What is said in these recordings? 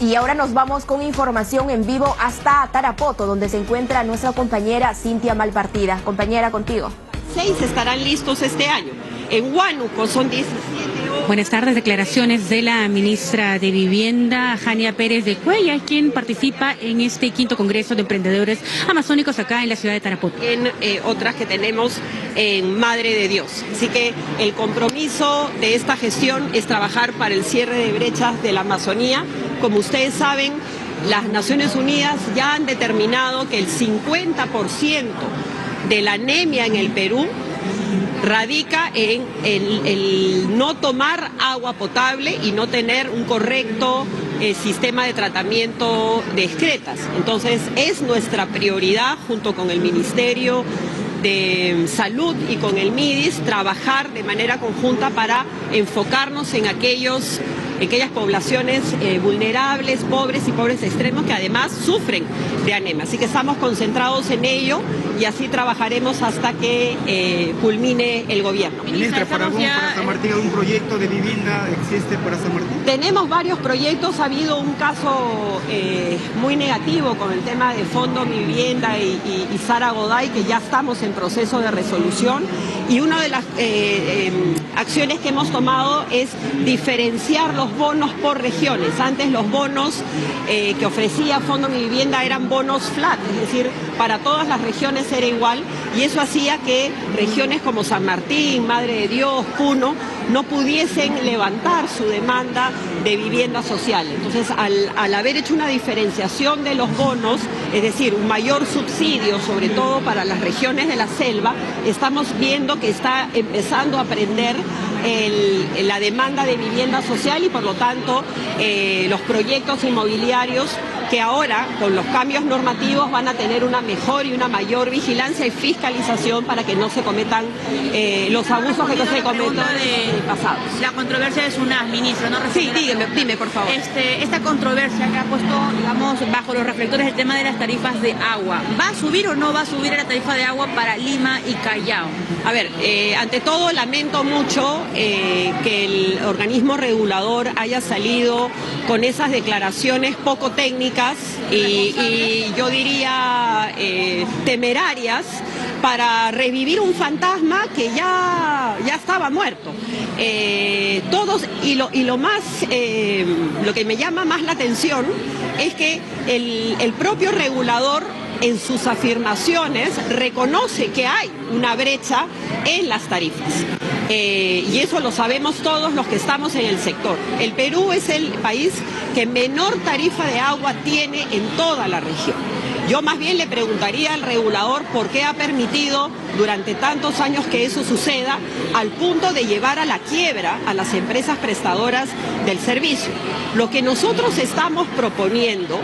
Y ahora nos vamos con información en vivo hasta Tarapoto, donde se encuentra nuestra compañera Cintia Malpartida. Compañera, contigo. 6 estarán listos este año. En Huánuco son 17 horas. Buenas tardes. Declaraciones de la ministra de Vivienda, Jania Pérez de Cuellar, quien participa en este 5º Congreso de Emprendedores Amazónicos acá en la ciudad de Tarapoto. En otras que tenemos en Madre de Dios. Así que el compromiso de esta gestión es trabajar para el cierre de brechas de la Amazonía. Como ustedes saben, las Naciones Unidas ya han determinado que el 50% de la anemia en el Perú radica en el no tomar agua potable y no tener un correcto sistema de tratamiento de excretas. Entonces es nuestra prioridad, junto con el Ministerio de Salud y con el MIDIS, trabajar de manera conjunta para enfocarnos en aquellas poblaciones vulnerables, pobres y pobres extremos que además sufren de anemia. Así que estamos concentrados en ello y así trabajaremos hasta que culmine el gobierno. Ministra, para San Martín, ¿algún proyecto de vivienda existe para San Martín? Tenemos varios proyectos. Ha habido un caso muy negativo con el tema de Fondo Mi Vivienda y Sara Goday, que ya estamos en proceso de resolución. Y una de las acciones que hemos tomado es diferenciar los bonos por regiones. Antes los bonos que ofrecía Fondo Mi Vivienda eran bonos flat, es decir, para todas las regiones era igual, y eso hacía que regiones como San Martín, Madre de Dios, Puno, no pudiesen levantar su demanda de vivienda social. Entonces, al haber hecho una diferenciación de los bonos, es decir, un mayor subsidio, sobre todo para las regiones de la selva, estamos viendo que está empezando a prender la demanda de vivienda social y por lo tanto los proyectos inmobiliarios que ahora con los cambios normativos van a tener una mejor y una mayor vigilancia y fiscalización para que no se cometan los abusos que se cometen en el pasado. La controversia es una ministra, ¿no? Sí, dime por favor. Esta controversia que ha puesto, digamos, bajo los reflectores el tema de las tarifas de agua. ¿Va a subir o no va a subir la tarifa de agua para Lima y Callao? A ver, ante todo lamento mucho que el organismo regulador haya salido con esas declaraciones poco técnicas y yo diría temerarias para revivir un fantasma que ya estaba muerto. Lo que me llama más la atención es que el propio regulador en sus afirmaciones reconoce que hay una brecha en las tarifas. Y eso lo sabemos todos los que estamos en el sector. El Perú es el país que menor tarifa de agua tiene en toda la región. Yo más bien le preguntaría al regulador por qué ha permitido durante tantos años que eso suceda, al punto de llevar a la quiebra a las empresas prestadoras del servicio. Lo que nosotros estamos proponiendo,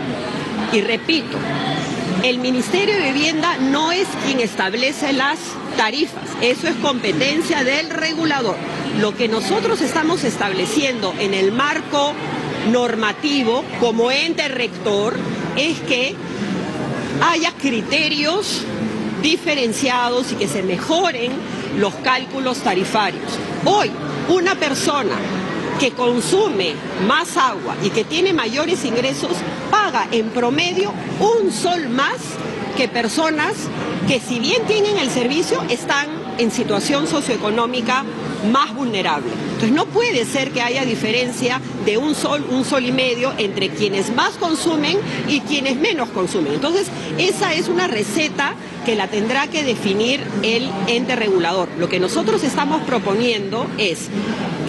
y repito, el Ministerio de Vivienda no es quien establece las tarifas, eso es competencia del regulador. Lo que nosotros estamos estableciendo en el marco normativo como ente rector es que haya criterios diferenciados y que se mejoren los cálculos tarifarios. Hoy, una persona que consume más agua y que tiene mayores ingresos paga en promedio un sol más que personas que, si bien tienen el servicio, están en situación socioeconómica más vulnerable. Entonces no puede ser que haya diferencia de un sol y medio entre quienes más consumen y quienes menos consumen. Entonces esa es una receta que la tendrá que definir el ente regulador. Lo que nosotros estamos proponiendo es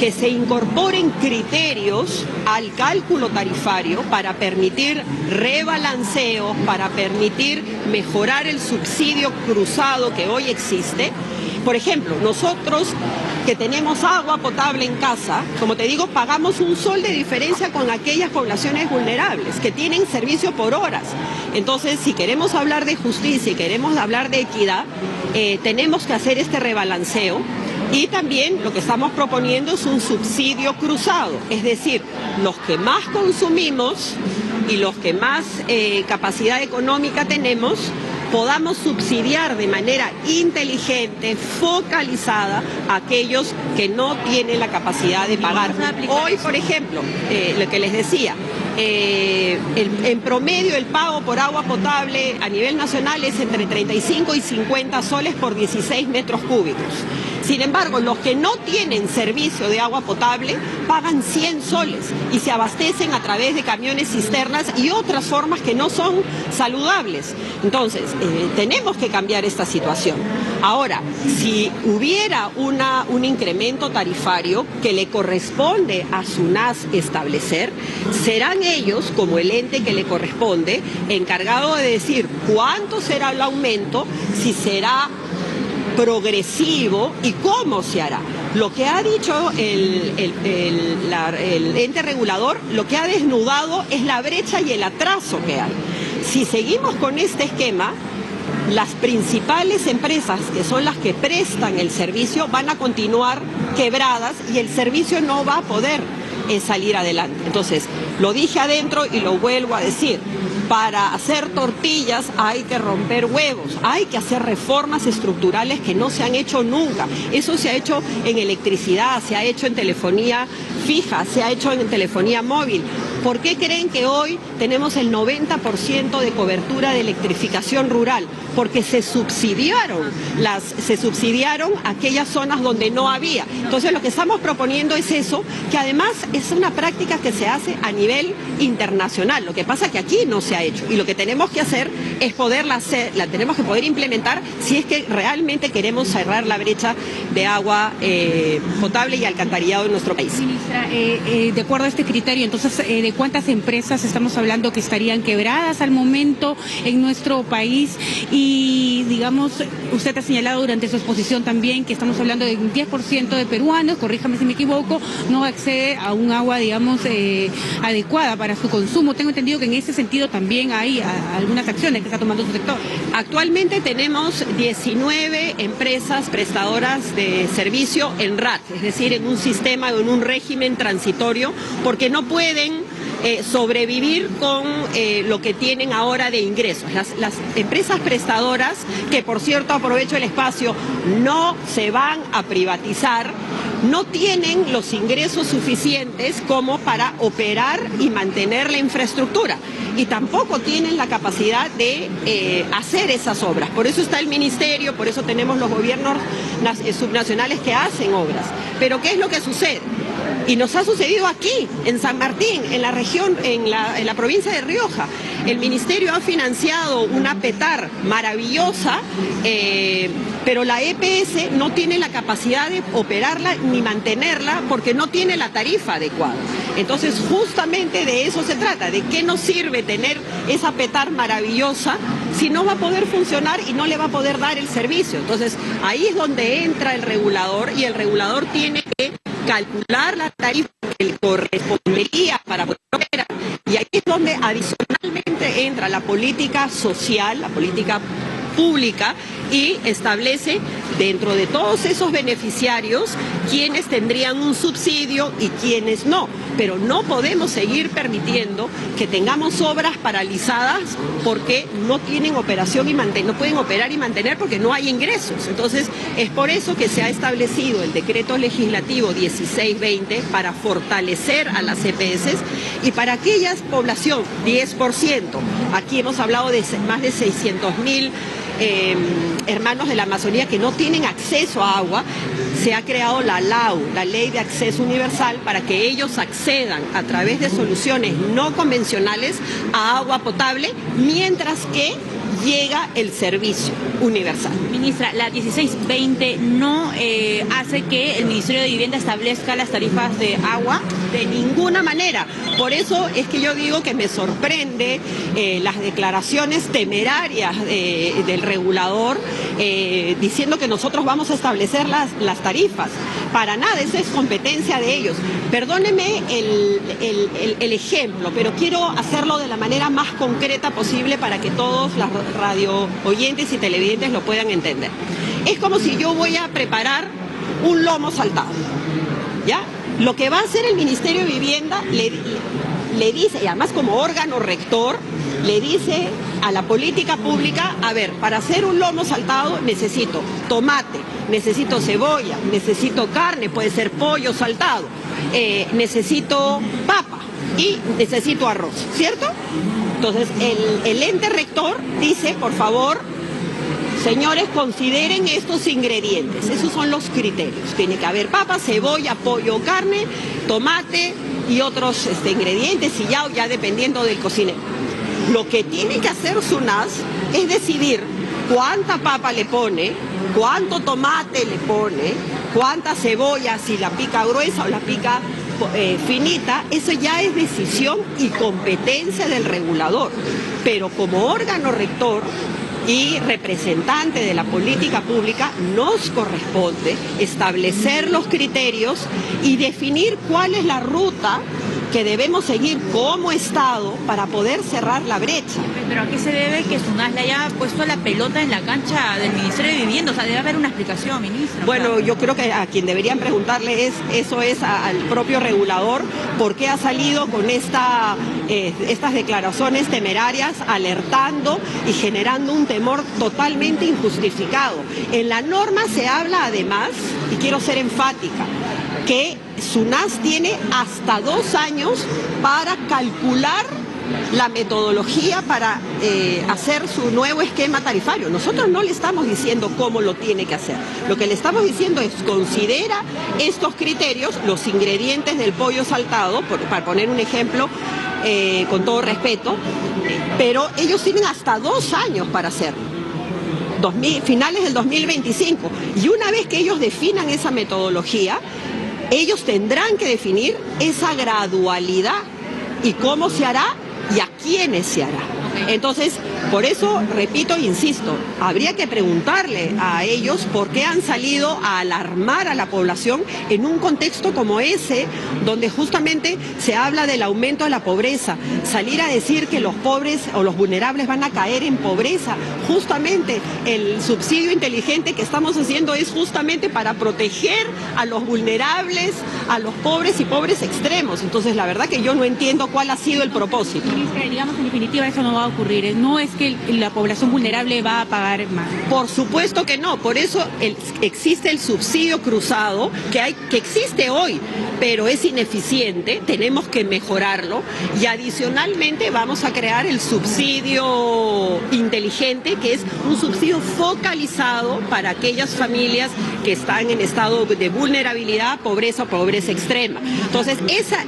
que se incorporen criterios al cálculo tarifario para permitir rebalanceos, para permitir mejorar el subsidio cruzado que hoy existe. Por ejemplo, nosotros que tenemos agua potable en casa, como te digo, pagamos un sol de diferencia con aquellas poblaciones vulnerables que tienen servicio por horas. Entonces, si queremos hablar de justicia y queremos hablar de equidad, tenemos que hacer este rebalanceo. Y también lo que estamos proponiendo es un subsidio cruzado, es decir, los que más consumimos y los que más capacidad económica tenemos, podamos subsidiar de manera inteligente, focalizada, a aquellos que no tienen la capacidad de pagar. Hoy, por ejemplo, lo que les decía, en promedio el pago por agua potable a nivel nacional es entre 35 y 50 soles por 16 metros cúbicos. Sin embargo, los que no tienen servicio de agua potable pagan 100 soles y se abastecen a través de camiones cisternas y otras formas que no son saludables. Entonces, tenemos que cambiar esta situación. Ahora, si hubiera un incremento tarifario que le corresponde a SUNAS establecer, serán ellos, como el ente que le corresponde, encargado de decir cuánto será el aumento, si será progresivo y cómo se hará. Lo que ha dicho el ente regulador, lo que ha desnudado es la brecha y el atraso que hay. Si seguimos con este esquema, las principales empresas, que son las que prestan el servicio, van a continuar quebradas y el servicio no va a poder salir adelante. Entonces, lo dije adentro y lo vuelvo a decir. Para hacer tortillas hay que romper huevos, hay que hacer reformas estructurales que no se han hecho nunca. Eso se ha hecho en electricidad, se ha hecho en telefonía fija, se ha hecho en telefonía móvil. ¿Por qué creen que hoy tenemos el 90% de cobertura de electrificación rural? Porque se subsidiaron aquellas zonas donde no había. Entonces lo que estamos proponiendo es eso, que además es una práctica que se hace a nivel internacional. Lo que pasa es que aquí no se ha hecho y lo que tenemos que hacer es la tenemos que poder implementar si es que realmente queremos cerrar la brecha de agua potable y alcantarillado en nuestro país. Ministra, de acuerdo a este criterio, entonces, ¿de cuántas empresas estamos hablando que estarían quebradas al momento en nuestro país? Y, digamos, usted ha señalado durante su exposición también que estamos hablando de un 10% de peruanos, corríjame si me equivoco, no accede a un agua, digamos, adecuada para su consumo. Tengo entendido que en ese sentido también hay algunas acciones que está tomando su sector. Actualmente tenemos 19 empresas prestadoras de servicio en RAT, es decir, en un sistema o en un régimen transitorio, porque no pueden sobrevivir con lo que tienen ahora de ingresos. Las empresas prestadoras, que por cierto aprovecho el espacio, no se van a privatizar, no tienen los ingresos suficientes como para operar y mantener la infraestructura y tampoco tienen la capacidad de hacer esas obras. Por eso está el ministerio, por eso tenemos los gobiernos subnacionales que hacen obras. Pero ¿qué es lo que sucede? Y nos ha sucedido aquí, en San Martín, en la región, en la provincia de Rioja. El ministerio ha financiado una PETAR maravillosa, pero la EPS no tiene la capacidad de operarla ni mantenerla porque no tiene la tarifa adecuada. Entonces, justamente de eso se trata, de qué nos sirve tener esa PETAR maravillosa si no va a poder funcionar y no le va a poder dar el servicio. Entonces, ahí es donde entra el regulador y el regulador tiene que calcular la tarifa que le correspondería para poder operar. Y ahí es donde adicionalmente entra la política social, la política pública, y establece dentro de todos esos beneficiarios quiénes tendrían un subsidio y quiénes no. Pero no podemos seguir permitiendo que tengamos obras paralizadas porque no tienen operación y no pueden operar y mantener porque no hay ingresos. Entonces, es por eso que se ha establecido el decreto legislativo 1620 para fortalecer a las EPS y para aquella población, 10%. Aquí hemos hablado de más de 600.000 hermanos de la Amazonía que no tienen acceso a agua. Se ha creado la LAU, la Ley de Acceso Universal, para que ellos accedan a través de soluciones no convencionales a agua potable, mientras que llega el servicio universal. Ministra, la 1620 no hace que el Ministerio de Vivienda establezca las tarifas de agua. De ninguna manera. Por eso es que yo digo que me sorprende las declaraciones temerarias del regulador diciendo que nosotros vamos a establecer las tarifas. Para nada, esa es competencia de ellos. Perdóneme el ejemplo, pero quiero hacerlo de la manera más concreta posible para que todos los radio oyentes y televidentes lo puedan entender. Es como si yo voy a preparar un lomo saltado, ¿ya? Lo que va a hacer el Ministerio de Vivienda le dice, y además como órgano rector, le dice a la política pública, a ver, para hacer un lomo saltado necesito tomate, necesito cebolla, necesito carne, puede ser pollo saltado, necesito papa. y necesito arroz, ¿cierto? Entonces el ente rector dice, por favor, señores, consideren estos ingredientes. Esos son los criterios. Tiene que haber papa, cebolla, pollo, carne, tomate y otros ingredientes, y ya dependiendo del cocinero. Lo que tiene que hacer SUNAS es decidir cuánta papa le pone, cuánto tomate le pone, cuánta cebolla, si la pica gruesa o la pica finita. Eso ya es decisión y competencia del regulador. Pero como órgano rector y representante de la política pública, nos corresponde establecer los criterios y definir cuál es la ruta que debemos seguir como Estado para poder cerrar la brecha. ¿Pero a qué se debe que SUNAS le haya puesto la pelota en la cancha del Ministerio de Vivienda? O sea, debe haber una explicación, ministro. Bueno, yo creo que a quien deberían preguntarle eso es al propio regulador, por qué ha salido con estas declaraciones temerarias, alertando y generando un temor totalmente injustificado. En la norma se habla además, y quiero ser enfática, que SUNAS tiene hasta 2 años para calcular la metodología para hacer su nuevo esquema tarifario. Nosotros no le estamos diciendo cómo lo tiene que hacer. Lo que le estamos diciendo es considera estos criterios, los ingredientes del pollo saltado, para poner un ejemplo, con todo respeto, pero ellos tienen hasta 2 años para hacerlo. Finales del 2025. Y una vez que ellos definan esa metodología, ellos tendrán que definir esa gradualidad y cómo se hará y a quiénes se hará. Entonces, por eso, repito e insisto, habría que preguntarle a ellos por qué han salido a alarmar a la población en un contexto como ese, donde justamente se habla del aumento de la pobreza. Salir a decir que los pobres o los vulnerables van a caer en pobreza. Justamente el subsidio inteligente que estamos haciendo es justamente para proteger a los vulnerables, a los pobres y pobres extremos. Entonces, la verdad que yo no entiendo cuál ha sido el propósito. Ministra, digamos, en definitiva, eso no va a ocurrir. No es que la población vulnerable va a pagar más. Por supuesto que no. Por eso existe el subsidio cruzado, que existe hoy, pero es ineficiente. Tenemos que mejorarlo. Y adicionalmente vamos a crear el subsidio inteligente, que es un subsidio focalizado para aquellas familias que están en estado de vulnerabilidad, pobreza o pobreza extrema. Entonces,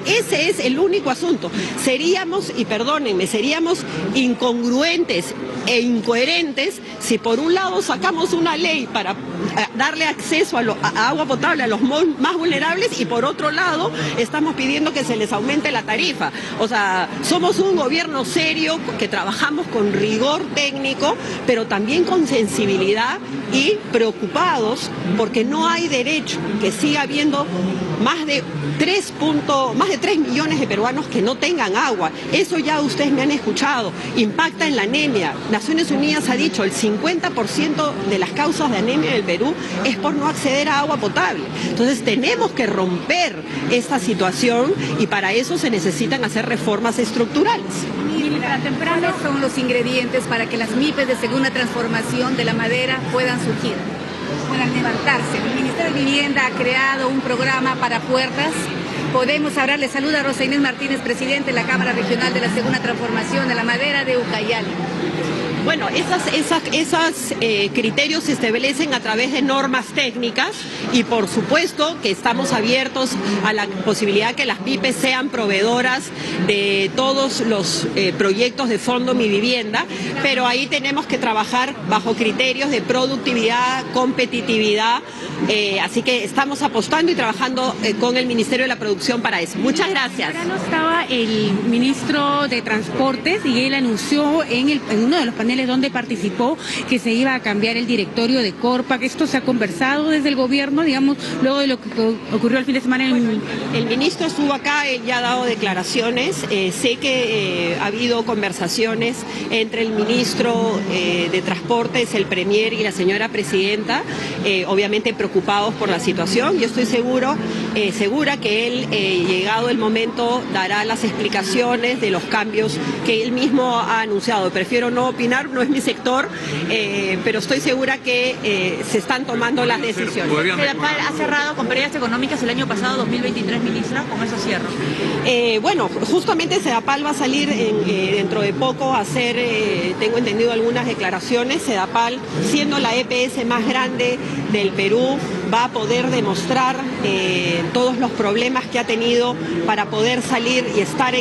ese es el único asunto. Seríamos, y perdónenme, seríamos incongruentes e incoherentes si por un lado sacamos una ley para darle acceso a agua potable a los más vulnerables y por otro lado estamos pidiendo que se les aumente la tarifa. O sea, somos un gobierno serio que trabajamos con rigor técnico, pero también con sensibilidad y preocupados porque no hay derecho que siga habiendo más de 3 millones de peruanos que no tengan agua. Eso ya ustedes me han escuchado. Impacta en la anemia. Naciones Unidas ha dicho el 50% de las causas de anemia en el Perú es por no acceder a agua potable. Entonces tenemos que romper esta situación y para eso se necesitan hacer reformas estructurales. ¿Cuáles son los ingredientes para que las MIPES de segunda transformación de la madera puedan surgir, puedan levantarse? El Ministerio de Vivienda ha creado un programa para puertas. Podemos hablar, le saluda Rosa Inés Martínez, presidente de la Cámara Regional de la Segunda Transformación de la Madera de Ucayali. Bueno, esos criterios se establecen a través de normas técnicas y por supuesto que estamos abiertos a la posibilidad que las MIPES sean proveedoras de todos los proyectos de Fondo Mi Vivienda, pero ahí tenemos que trabajar bajo criterios de productividad, competitividad, así que estamos apostando y trabajando con el Ministerio de la Producción para eso. Muchas gracias. Ahora no estaba el ministro de Transportes y él anunció en uno de los paneles donde participó que se iba a cambiar el directorio de Corpa, que esto se ha conversado desde el gobierno, digamos, luego de lo que ocurrió el fin de semana. El ministro estuvo acá, ya ha dado declaraciones, sé que ha habido conversaciones entre el ministro de Transportes, el premier y la señora presidenta, obviamente preocupados por la situación. Yo estoy segura que él, llegado el momento, dará las explicaciones de los cambios que él mismo ha anunciado. Prefiero no opinar opinar, no es mi sector, pero estoy segura que se están tomando las decisiones. Sedapal ha cerrado con pérdidas económicas el año pasado, 2023, ministra, con eso cierro. Bueno, justamente Sedapal va a salir dentro de poco a hacer, tengo entendido, algunas declaraciones. Sedapal, siendo la EPS más grande del Perú, va a poder demostrar todos los problemas que ha tenido para poder salir y estar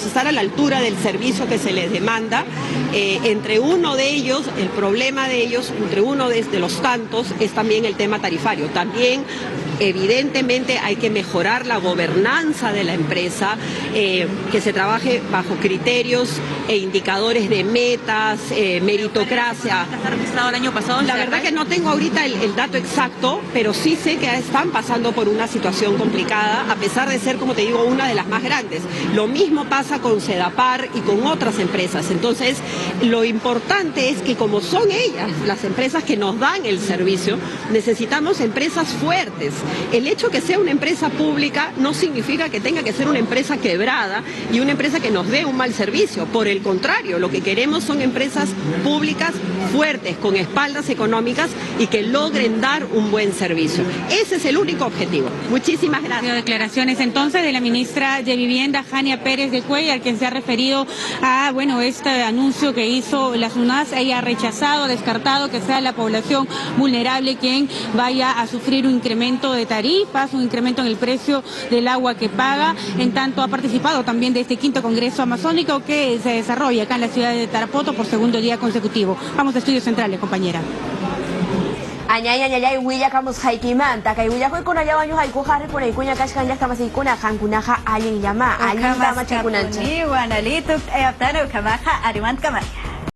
estar a la altura del servicio que se les demanda. Entre uno de ellos, el problema de ellos, entre uno de los tantos, es también el tema tarifario. También, evidentemente, hay que mejorar la gobernanza de la empresa, que se trabaje bajo criterios e indicadores de metas, meritocracia. ¿Está registrado el año pasado? La verdad que no tengo ahorita el dato exacto, pero sí sé que están pasando por una situación complicada, a pesar de ser, como te digo, una de las más grandes. Lo mismo pasa con Sedapal y con otras empresas. Entonces, lo importante es que, como son ellas las empresas que nos dan el servicio, necesitamos empresas fuertes. El hecho que sea una empresa pública no significa que tenga que ser una empresa quebrada y una empresa que nos dé un mal servicio. Por el contrario, lo que queremos son empresas públicas fuertes, con espaldas económicas y que logren dar un buen servicio. Ese es el único objetivo. Muchísimas gracias. Declaraciones entonces de la ministra de Vivienda, Jania Pérez de Cuellar, quien se ha referido a este anuncio que hizo la SUNAS. Ella ha rechazado, descartado que sea la población vulnerable quien vaya a sufrir un incremento de tarifas, un incremento en el precio del agua que paga. En tanto, ha participado también de este 5º Congreso Amazónico que se desarrolla acá en la ciudad de Tarapoto por segundo día consecutivo. Vamos a Estudios Centrales, compañera. Añay, huilla kamus haikimanta, kay huilla koy kuna yawa ñu haiku jare por kuña kashkan ya estamos ahí kuna hankunaja alin llama, alin llama chakunancha. Ni wanalituk ayaptano kamaja arimant kamay.